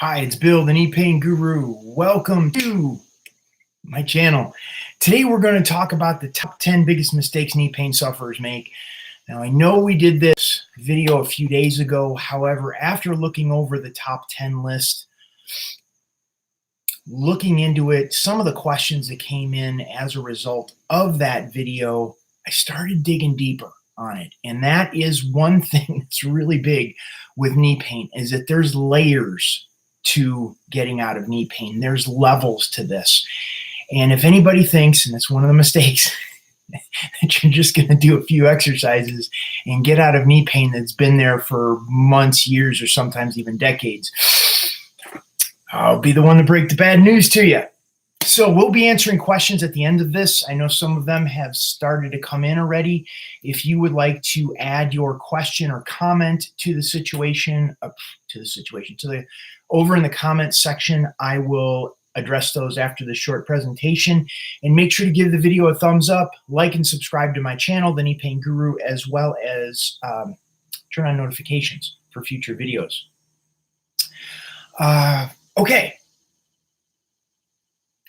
Hi, it's Bill, the knee pain guru. Welcome to my channel. Today we're going to talk about the top 10 biggest mistakes knee pain sufferers make. Now, I know we did this video a few days ago. However, after looking over the top 10 list, looking into it, some of the questions that came in as a result of that video, I started digging deeper on it. And that is one thing that's really big with knee pain, is that there's layers to getting out of knee pain. There's levels to this. And if anybody thinks, and it's one of the mistakes, that you're just going to do a few exercises and get out of knee pain that's been there for months, years, or sometimes even decades, I'll be the one to break the bad news to you. So we'll be answering questions at the end of this. I know some of them have started to come in already. If you would like to add your question or comment to the situation, over in the comment section, I will address those after this short presentation. And make sure to give the video a thumbs up, like and subscribe to my channel, The Knee Pain Guru, as well as turn on notifications for future videos. Okay.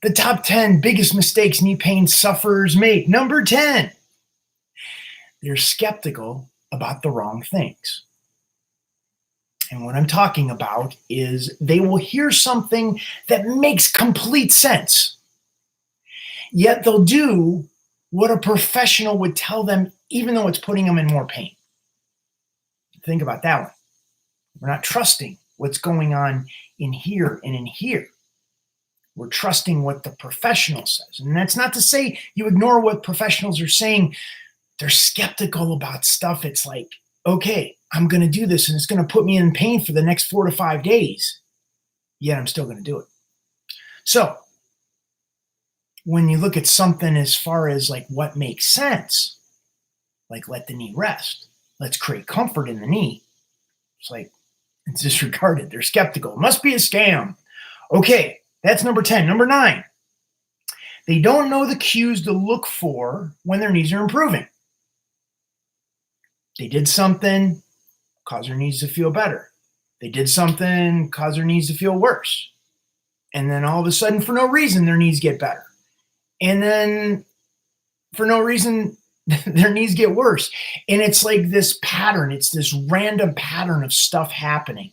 The top 10 biggest mistakes knee pain sufferers make. Number 10, they're skeptical about the wrong things. And what I'm talking about is they will hear something that makes complete sense, yet they'll do what a professional would tell them, even though it's putting them in more pain. Think about that one. We're not trusting what's going on in here and in here. We're trusting what the professional says. And that's not to say you ignore what professionals are saying. They're skeptical about stuff. It's like, okay, I'm going to do this and it's going to put me in pain for the next 4 to 5 days. Yet I'm still going to do it. So when you look at something as far as like what makes sense, like let the knee rest, let's create comfort in the knee, it's like it's disregarded. They're skeptical. It must be a scam. Okay. That's number 10. Number 9, they don't know the cues to look for when their knees are improving. They did something, cause their knees to feel better. They did something, cause their knees to feel worse. And then all of a sudden, for no reason, their knees get better. And then for no reason, their knees get worse. And it's like this pattern. It's this random pattern of stuff happening.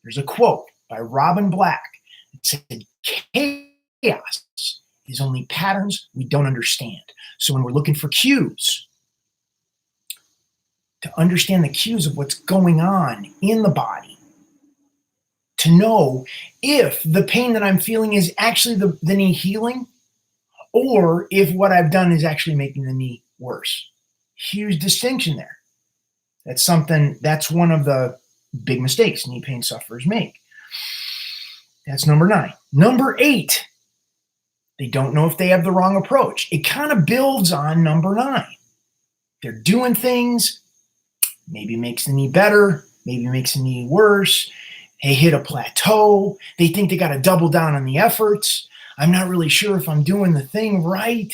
There's a quote by Robin Black. It said, chaos is only patterns we don't understand. So when we're looking for cues, to understand the cues of what's going on in the body, to know if the pain that I'm feeling is actually the knee healing, or if what I've done is actually making the knee worse. Huge distinction there. That's one of the big mistakes knee pain sufferers make. That's number 9. Number 8, they don't know if they have the wrong approach. It kind of builds on number 9. They're doing things, maybe makes the knee better, maybe makes the knee worse. They hit a plateau. They think they got to double down on the efforts. I'm not really sure if I'm doing the thing right.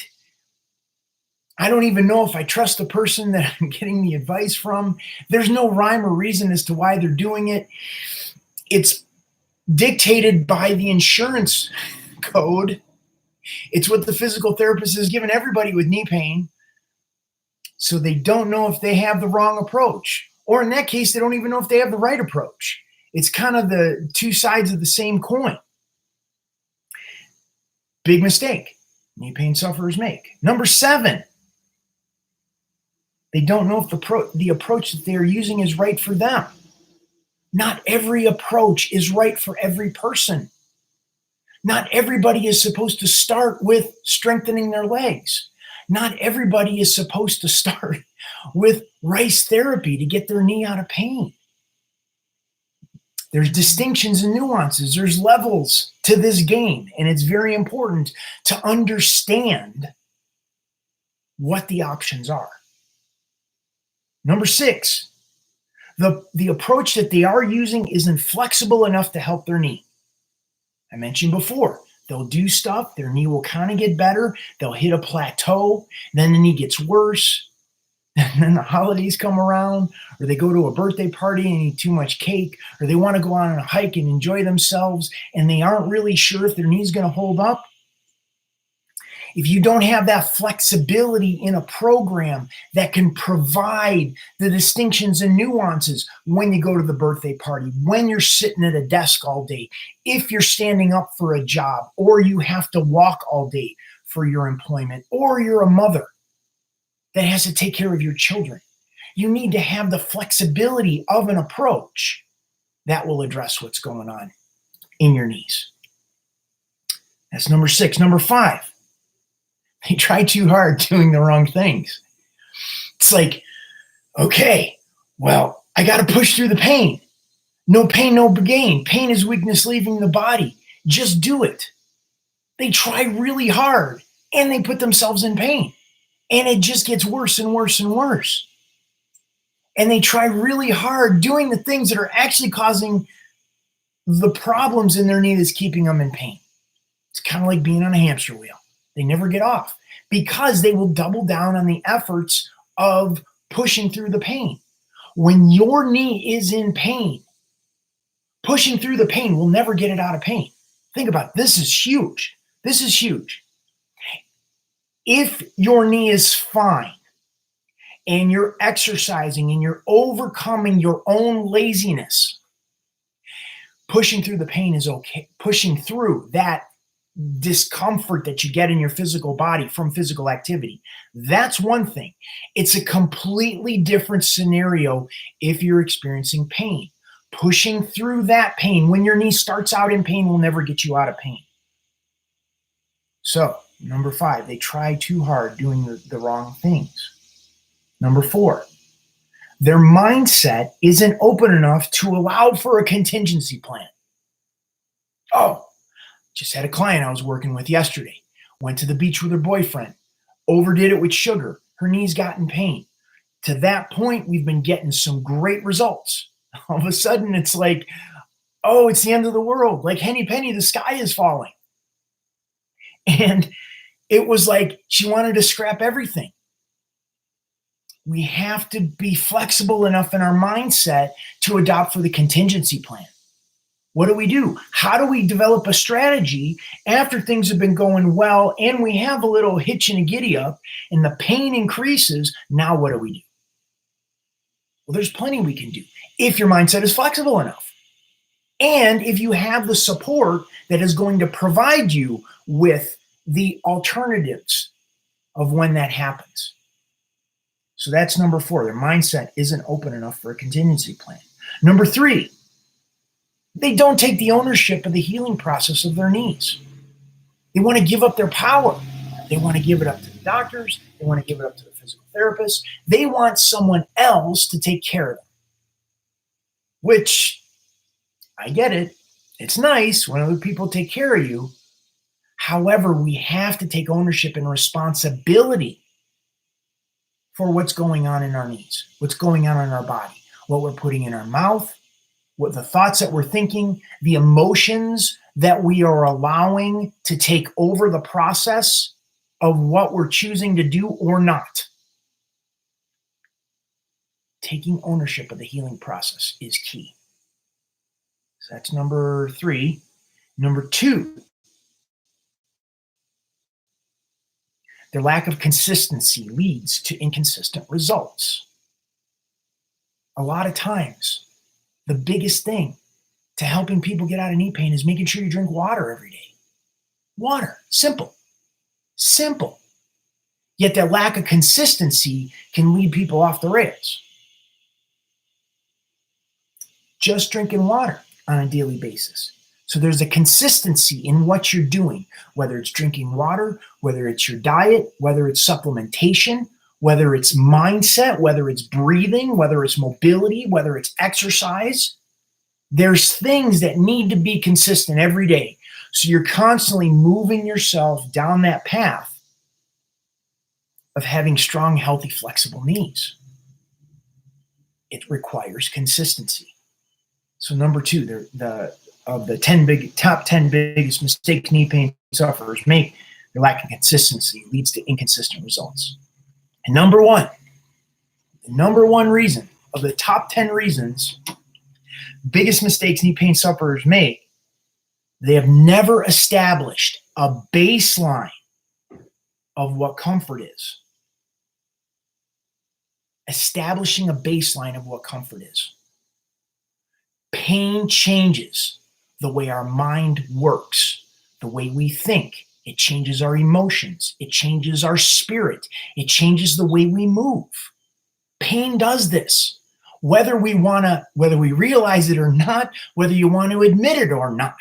I don't even know if I trust the person that I'm getting the advice from. There's no rhyme or reason as to why they're doing it. It's dictated by the insurance code. It's what the physical therapist has given everybody with knee pain. So they don't know if they have the wrong approach. Or in that case, they don't even know if they have the right approach. It's kind of the two sides of the same coin. Big mistake knee pain sufferers make. Number 7, they don't know if the approach that they are using is right for them. Not every approach is right for every person. Not everybody is supposed to start with strengthening their legs. Not everybody is supposed to start with rice therapy to get their knee out of pain. There's distinctions and nuances. There's levels to this game, and it's very important to understand what the options are. Number 6, the approach that they are using isn't flexible enough to help their knee. I mentioned before, they'll do stuff, their knee will kind of get better, they'll hit a plateau, then the knee gets worse. And then the holidays come around, or they go to a birthday party and eat too much cake, or they want to go on a hike and enjoy themselves, and they aren't really sure if their knee's going to hold up. If you don't have that flexibility in a program that can provide the distinctions and nuances when you go to the birthday party, when you're sitting at a desk all day, if you're standing up for a job, or you have to walk all day for your employment, or you're a mother that has to take care of your children, you need to have the flexibility of an approach that will address what's going on in your knees. That's number 6. Number 5, they try too hard doing the wrong things. It's like, okay, well, I got to push through the pain. No pain, no gain. Pain is weakness leaving the body. Just do it. They try really hard and they put themselves in pain. And it just gets worse and worse and worse. And they try really hard doing the things that are actually causing the problems in their knee that's keeping them in pain. It's kind of like being on a hamster wheel. They never get off because they will double down on the efforts of pushing through the pain. When your knee is in pain, pushing through the pain will never get it out of pain. Think about it. This is huge. This is huge. If your knee is fine and you're exercising and you're overcoming your own laziness, pushing through the pain is okay. Pushing through that discomfort that you get in your physical body from physical activity, that's one thing. It's a completely different scenario if you're experiencing pain. Pushing through that pain when your knee starts out in pain will never get you out of pain. So, number 5, they try too hard doing the wrong things. Number 4, their mindset isn't open enough to allow for a contingency plan. Oh, just had a client I was working with yesterday. Went to the beach with her boyfriend. Overdid it with sugar. Her knees got in pain. To that point, we've been getting some great results. All of a sudden, it's like, oh, it's the end of the world. Like Henny Penny, the sky is falling. And it was like she wanted to scrap everything. We have to be flexible enough in our mindset to adopt for the contingency plan. What do? How do we develop a strategy after things have been going well and we have a little hitch and a giddy up and the pain increases? Now what do? Well, there's plenty we can do if your mindset is flexible enough. And if you have the support that is going to provide you with the alternatives of when that happens. So that's number 4. Their mindset isn't open enough for a contingency plan. Number 3, they don't take the ownership of the healing process of their knees. They want to give up their power. They want to give it up to the doctors. They want to give it up to the physical therapist. They want someone else to take care of them. Which, I get it. It's nice when other people take care of you. However, we have to take ownership and responsibility for what's going on in our knees, what's going on in our body, what we're putting in our mouth, what the thoughts that we're thinking, the emotions that we are allowing to take over the process of what we're choosing to do or not. Taking ownership of the healing process is key. So that's number 3. Number 2, their lack of consistency leads to inconsistent results. A lot of times, the biggest thing to helping people get out of knee pain is making sure you drink water every day. Water, simple. Simple. Yet that lack of consistency can lead people off the rails. Just drinking water on a daily basis. So there's a consistency in what you're doing, whether it's drinking water, whether it's your diet, whether it's supplementation, whether it's mindset, whether it's breathing, whether it's mobility, whether it's exercise. There's things that need to be consistent every day. So you're constantly moving yourself down that path of having strong, healthy, flexible knees. It requires consistency. So number 2, the top 10 biggest mistakes knee pain sufferers make, their lack of consistency leads to inconsistent results. And number 1, The number one reason of the top 10 reasons biggest mistakes knee pain sufferers make, they have never established a baseline of what comfort is. Establishing a baseline of what comfort is. Pain changes the way our mind works, the way we think. It changes our emotions. It changes our spirit. It changes the way we move. Pain does this. Whether we realize it or not, whether you want to admit it or not,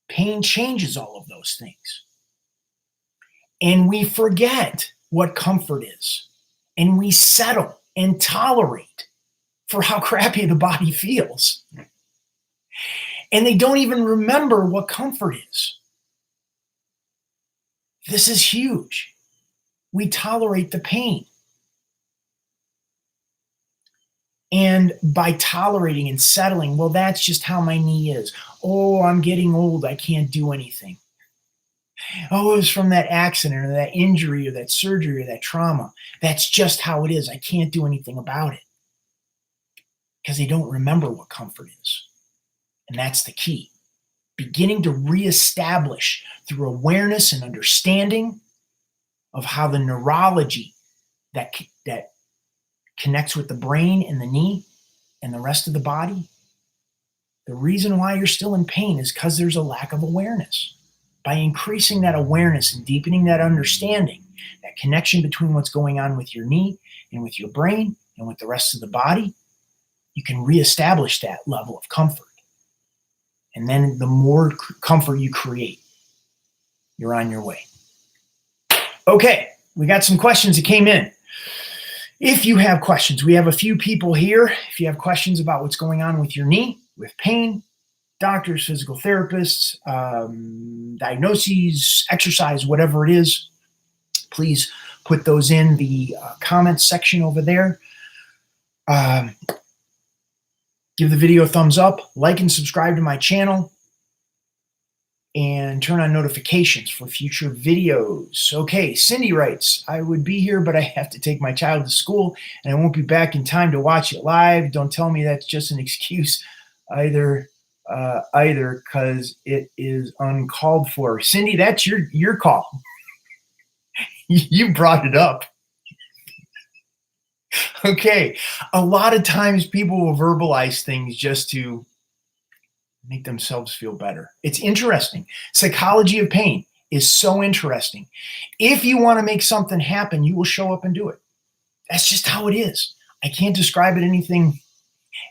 pain changes all of those things. And we forget what comfort is. And we settle and tolerate for how crappy the body feels. And they don't even remember what comfort is. This is huge. We tolerate the pain. And by tolerating and settling, well, that's just how my knee is. Oh, I'm getting old. I can't do anything. Oh, it was from that accident or that injury or that surgery or that trauma. That's just how it is. I can't do anything about it. Because they don't remember what comfort is. And that's the key. Beginning to reestablish through awareness and understanding of how the neurology that connects with the brain and the knee and the rest of the body, the reason why you're still in pain is because there's a lack of awareness. By increasing that awareness and deepening that understanding, that connection between what's going on with your knee and with your brain and with the rest of the body, you can reestablish that level of comfort. And then the more comfort you create, you're on your way. Okay, we got some questions that came in. If you have questions, we have a few people here. If you have questions about what's going on with your knee, with pain, doctors, physical therapists, diagnoses, exercise, whatever it is, please put those in the comments section over there. Give the video a thumbs up, like and subscribe to my channel, and turn on notifications for future videos. Okay, Cindy writes, I would be here, but I have to take my child to school, and I won't be back in time to watch it live. Don't tell me that's just an excuse either, because it is uncalled for. Cindy, that's your call. You brought it up. Okay, a lot of times people will verbalize things just to make themselves feel better. It's interesting. Psychology of pain is so interesting. If you want to make something happen, you will show up and do it. That's just how it is. I can't describe it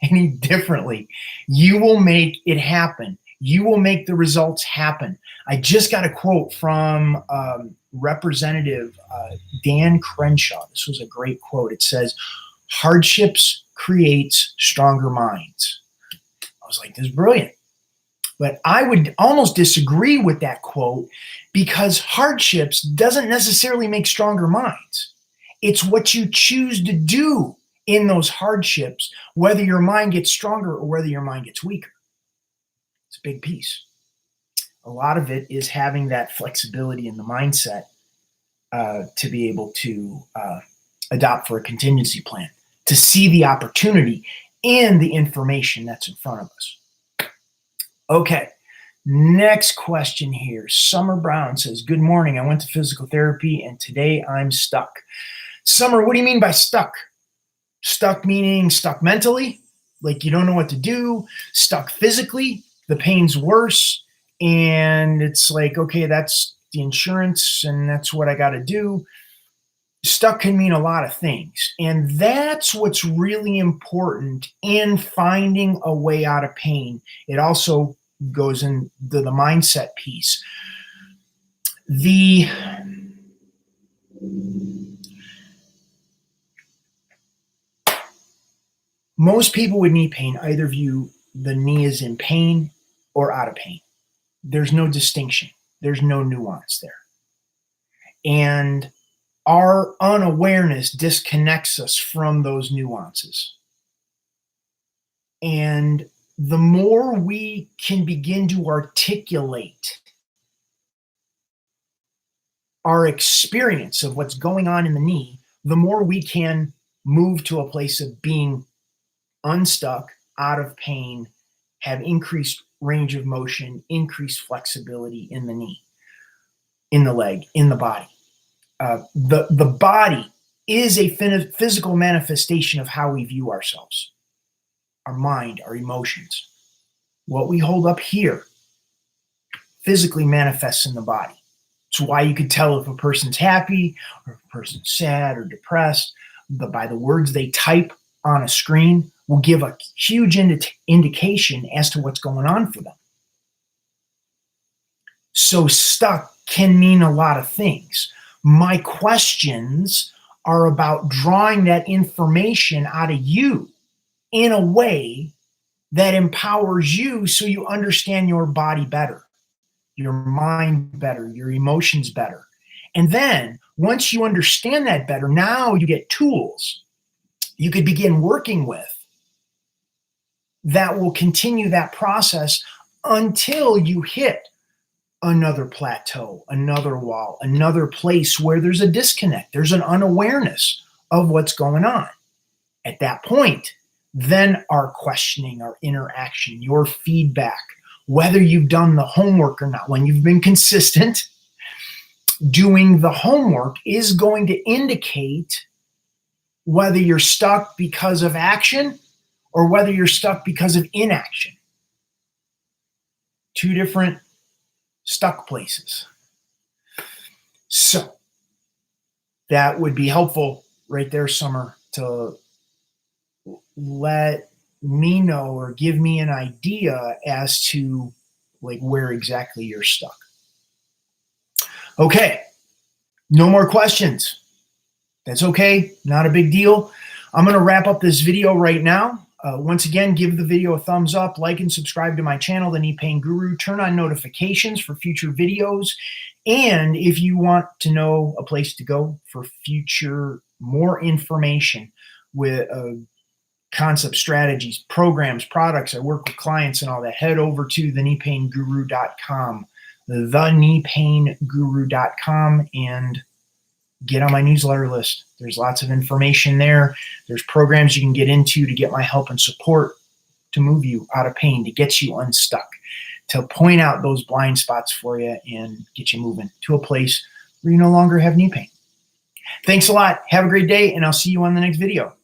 any differently. You will make it happen. You will make the results happen. I just got a quote from Representative Dan Crenshaw. This was a great quote. It says, hardships creates stronger minds. I was like, this is brilliant. But I would almost disagree with that quote because hardships doesn't necessarily make stronger minds. It's what you choose to do in those hardships, whether your mind gets stronger or whether your mind gets weaker. It's a big piece. A lot of it is having that flexibility in the mindset to be able to adopt for a contingency plan, to see the opportunity and the information that's in front of us. Okay, next question here. Summer Brown says, good morning. I went to physical therapy and today I'm stuck. Summer, what do you mean by stuck? Stuck meaning stuck mentally, like you don't know what to do. Stuck physically, the pain's worse. And it's like, okay, that's the insurance and that's what I got to do. Stuck can mean a lot of things. And that's what's really important in finding a way out of pain. It also goes into the mindset piece. Most people with knee pain either view the knee as in pain or out of pain. There's no distinction. There's no nuance there. And our unawareness disconnects us from those nuances. And the more we can begin to articulate our experience of what's going on in the knee, the more we can move to a place of being unstuck, out of pain, have increased range of motion, increased flexibility in the knee, in the leg, in the body. The body is a physical manifestation of how we view ourselves, our mind, our emotions. What we hold up here physically manifests in the body. It's why you could tell if a person's happy or if a person's sad or depressed, but by the words they type on a screen will give a huge indication as to what's going on for them. So stuck can mean a lot of things. My questions are about drawing that information out of you in a way that empowers you so you understand your body better, your mind better, your emotions better. And then once you understand that better, now you get tools you could begin working with that will continue that process until you hit another plateau, another wall, another place where there's a disconnect, there's an unawareness of what's going on. At that point, then our questioning, our interaction, your feedback, whether you've done the homework or not, when you've been consistent, doing the homework is going to indicate whether you're stuck because of action or whether you're stuck because of inaction. Two different stuck places. So that would be helpful right there, Summer, to let me know or give me an idea as to like where exactly you're stuck. Okay, no more questions. That's okay, not a big deal. I'm going to wrap up this video right now. Once again, give the video a thumbs up, like and subscribe to my channel, The Knee Pain Guru. Turn on notifications for future videos. And if you want to know a place to go for future, more information with concept strategies, programs, products, I work with clients and all that, head over to thekneepainguru.com, thekneepainguru.com, and get on my newsletter list. There's lots of information there. There's programs you can get into to get my help and support to move you out of pain, to get you unstuck, to point out those blind spots for you and get you moving to a place where you no longer have knee pain. Thanks a lot. Have a great day, and I'll see you on the next video.